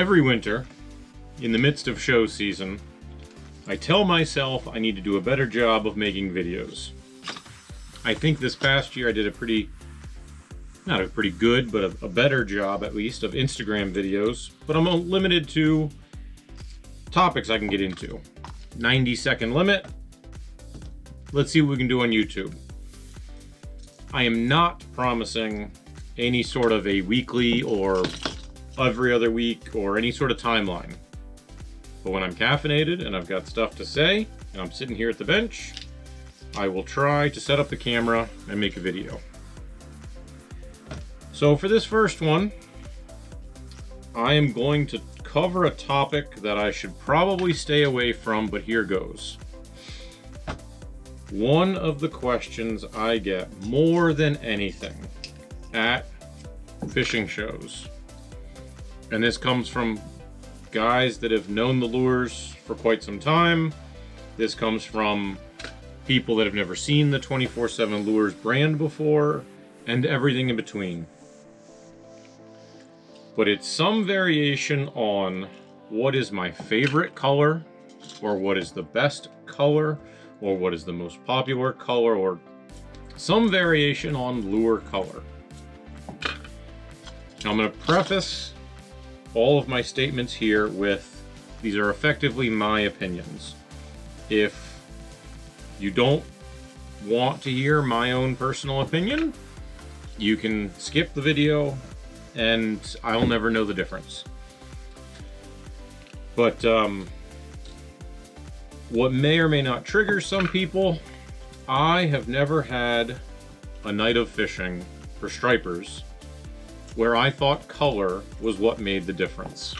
Every winter, in the midst of show season, I tell myself I need to do a better job of making videos. I think this past year I did not a pretty good, but a better job at least of Instagram videos, but I'm limited to topics I can get into. 90-second limit. Let's see what we can do on YouTube. I am not promising any sort of a weekly or every other week or any sort of timeline. But when I'm caffeinated and I've got stuff to say and I'm sitting here at the bench, I will try to set up the camera and make a video. So for this first one, I am going to cover a topic that I should probably stay away from, but here goes. One of the questions I get more than anything at fishing shows, and this comes from guys that have known the lures for quite some time. This comes from people that have never seen the 24/7 Lures brand before, and everything in between. But it's some variation on what is my favorite color, or what is the best color, or what is the most popular color, or some variation on lure color. Now I'm going to preface all of my statements here with, these are effectively my opinions. If you don't want to hear my own personal opinion, you can skip the video and I'll never know the difference. But what may or may not trigger some people, I have never had a night of fishing for stripers where I thought color was what made the difference.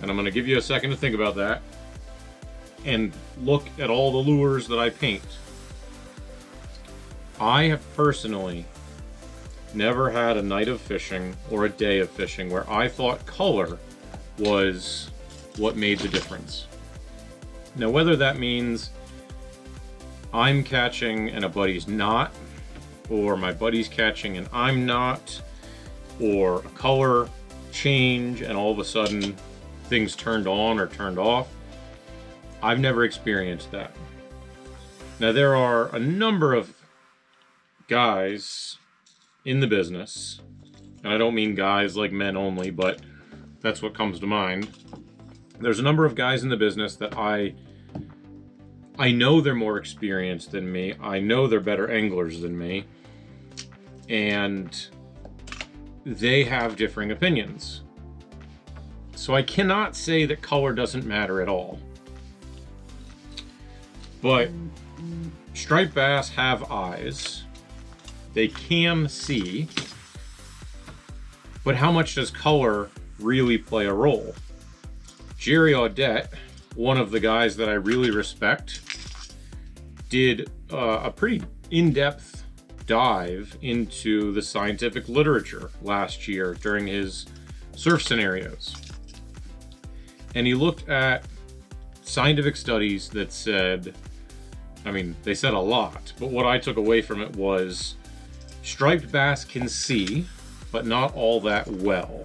And I'm going to give you a second to think about that and look at all the lures that I paint. I have personally never had a night of fishing or a day of fishing where I thought color was what made the difference. Now, whether that means I'm catching and a buddy's not, or my buddy's catching and I'm not, or a color change and all of a sudden things turned on or turned off, I've never experienced that. Now, there are a number of guys in the business, and I don't mean guys like men only, but that's what comes to mind. There's a number of guys in the business that I know they're more experienced than me. I know they're better anglers than me. And they have differing opinions. So I cannot say that color doesn't matter at all. But striped bass have eyes. They can see. But how much does color really play a role? Jerry Audette, one of the guys that I really respect, did a pretty in-depth dive into the scientific literature last year during his surf scenarios. And he looked at scientific studies that said, I mean, they said a lot, but what I took away from it was striped bass can see, but not all that well.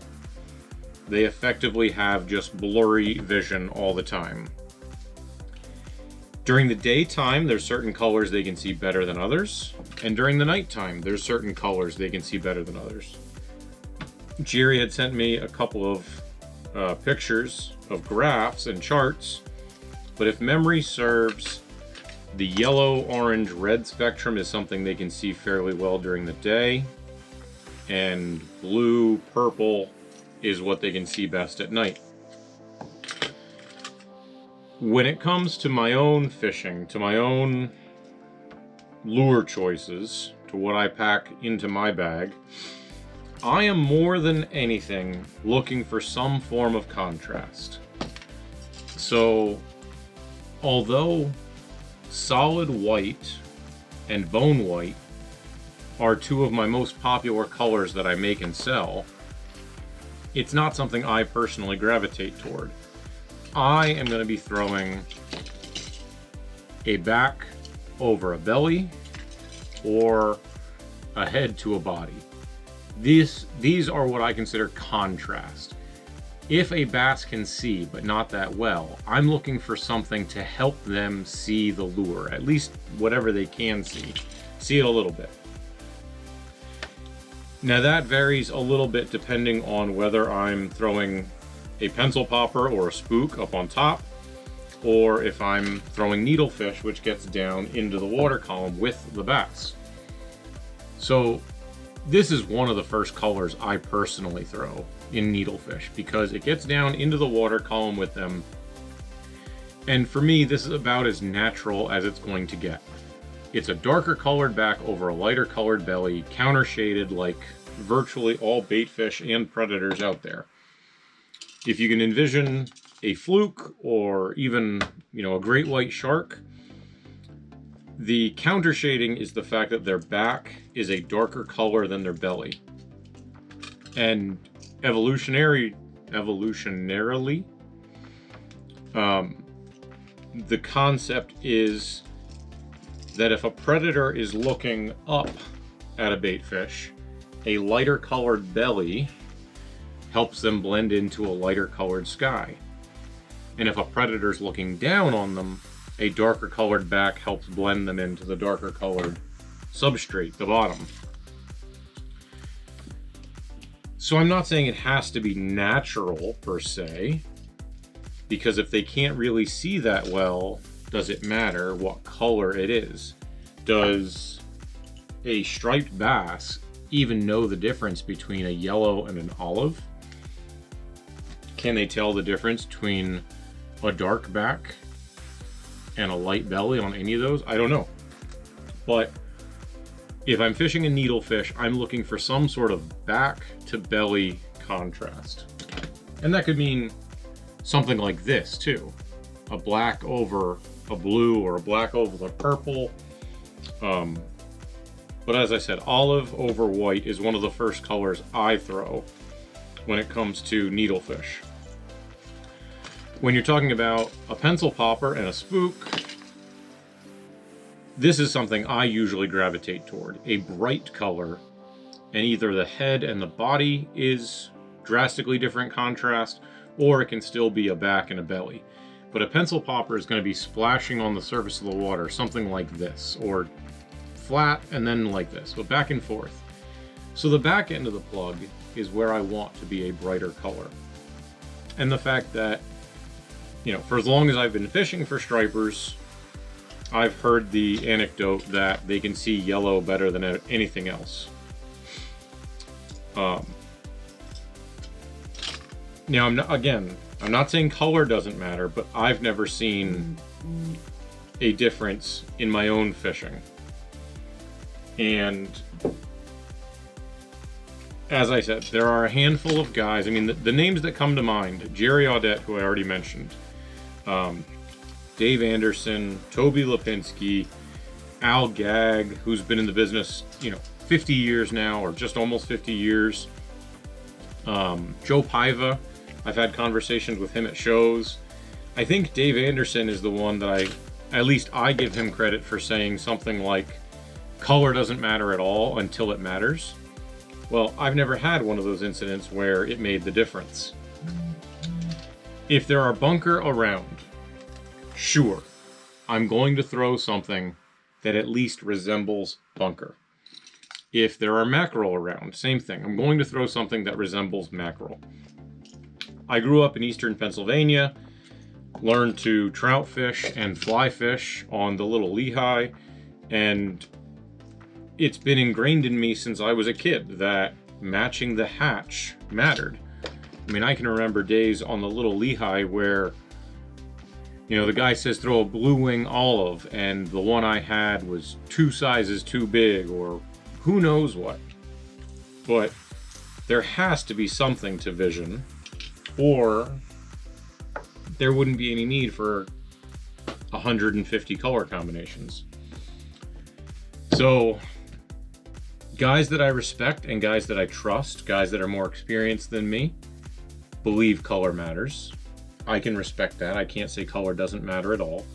They effectively have just blurry vision all the time. During the daytime, there's certain colors they can see better than others. And during the nighttime, there's certain colors they can see better than others. Jerry had sent me a couple of pictures of graphs and charts. But if memory serves, the yellow, orange, red spectrum is something they can see fairly well during the day. And blue, purple is what they can see best at night. When it comes to my own fishing, to my own lure choices, to what I pack into my bag, I am more than anything looking for some form of contrast. So, although solid white and bone white are two of my most popular colors that I make and sell, it's not something I personally gravitate toward. I am going to be throwing a back over a belly or a head to a body. These are what I consider contrast. If a bass can see, but not that well, I'm looking for something to help them see the lure, at least whatever they can see it a little bit. Now that varies a little bit depending on whether I'm throwing a pencil popper or a spook up on top, or if I'm throwing needlefish, which gets down into the water column with the bass. So this is one of the first colors I personally throw in needlefish because it gets down into the water column with them. And for me, this is about as natural as it's going to get. It's a darker colored back over a lighter colored belly, counter shaded like virtually all baitfish and predators out there. If you can envision a fluke or even, a great white shark, the counter shading is the fact that their back is a darker color than their belly. And evolutionarily, the concept is that if a predator is looking up at a baitfish, a lighter colored belly helps them blend into a lighter colored sky. And if a predator's looking down on them, a darker colored back helps blend them into the darker colored substrate, the bottom. So I'm not saying it has to be natural per se, because if they can't really see that well, does it matter what color it is? Does a striped bass even know the difference between a yellow and an olive? Can they tell the difference between a dark back and a light belly on any of those? I don't know. But if I'm fishing a needlefish, I'm looking for some sort of back to belly contrast. And that could mean something like this too. A black over a blue or a black over a purple. But as I said, olive over white is one of the first colors I throw when it comes to needlefish. When you're talking about a pencil popper and a spook, this is something I usually gravitate toward. A bright color, and either the head and the body is drastically different contrast, or it can still be a back and a belly. But a pencil popper is going to be splashing on the surface of the water, something like this, or flat and then like this, but back and forth. So the back end of the plug is where I want to be a brighter color. And the fact that, for as long as I've been fishing for stripers, I've heard the anecdote that they can see yellow better than anything else. Now, I'm not saying color doesn't matter, but I've never seen a difference in my own fishing. And as I said, there are a handful of guys. I mean, the names that come to mind: Jerry Audette, who I already mentioned, Dave Anderson, Toby Lipinski, Al Gagg, who's been in the business, 50 years now, or just almost 50 years. Joe Paiva, I've had conversations with him at shows. I think Dave Anderson is the one that at least I give him credit for saying something like, color doesn't matter at all until it matters. Well, I've never had one of those incidents where it made the difference. If there are bunker around, sure, I'm going to throw something that at least resembles bunker. If there are mackerel around, same thing. I'm going to throw something that resembles mackerel. I grew up in eastern Pennsylvania, learned to trout fish and fly fish on the Little Lehigh, and it's been ingrained in me since I was a kid that matching the hatch mattered. I mean, I can remember days on the Little Lehigh where, the guy says throw a blue wing olive, and the one I had was 2 sizes too big, or who knows what. But there has to be something to vision, or there wouldn't be any need for 150 color combinations. So, guys that I respect and guys that I trust, guys that are more experienced than me, believe color matters. I can respect that. I can't say color doesn't matter at all.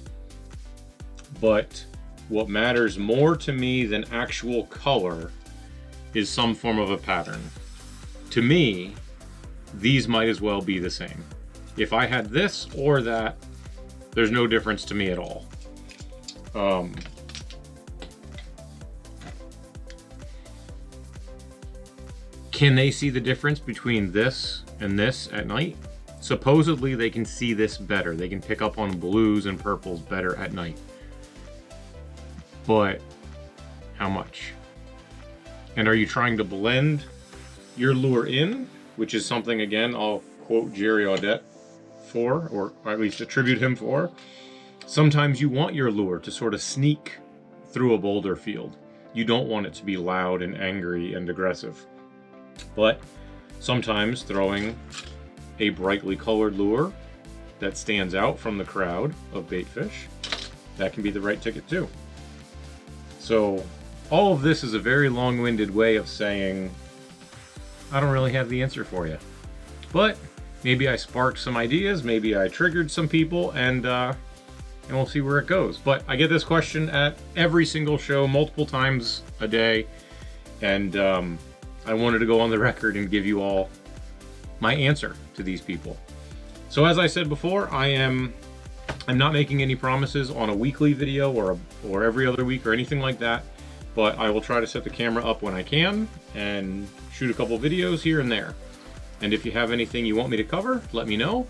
But what matters more to me than actual color is some form of a pattern. To me, these might as well be the same. If I had this or that, there's no difference to me at all. Can they see the difference between this and this at night? Supposedly they can see this better. They can pick up on blues and purples better at night. But how much? And are you trying to blend your lure in, which is something, again, I'll quote Jerry Audette for, or at least attribute him for. Sometimes you want your lure to sort of sneak through a boulder field. You don't want it to be loud and angry and aggressive. But sometimes throwing a brightly colored lure that stands out from the crowd of bait fish, that can be the right ticket too. So all of this is a very long-winded way of saying, I don't really have the answer for you. But maybe I sparked some ideas, maybe I triggered some people, and we'll see where it goes. But I get this question at every single show, multiple times a day, and I wanted to go on the record and give you all my answer to these people. So as I said before, I'm not making any promises on a weekly video or every other week or anything like that, but I will try to set the camera up when I can and shoot a couple videos here and there. And if you have anything you want me to cover, let me know.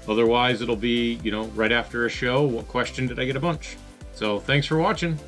Otherwise, it'll be, right after a show, what question did I get a bunch? So thanks for watching.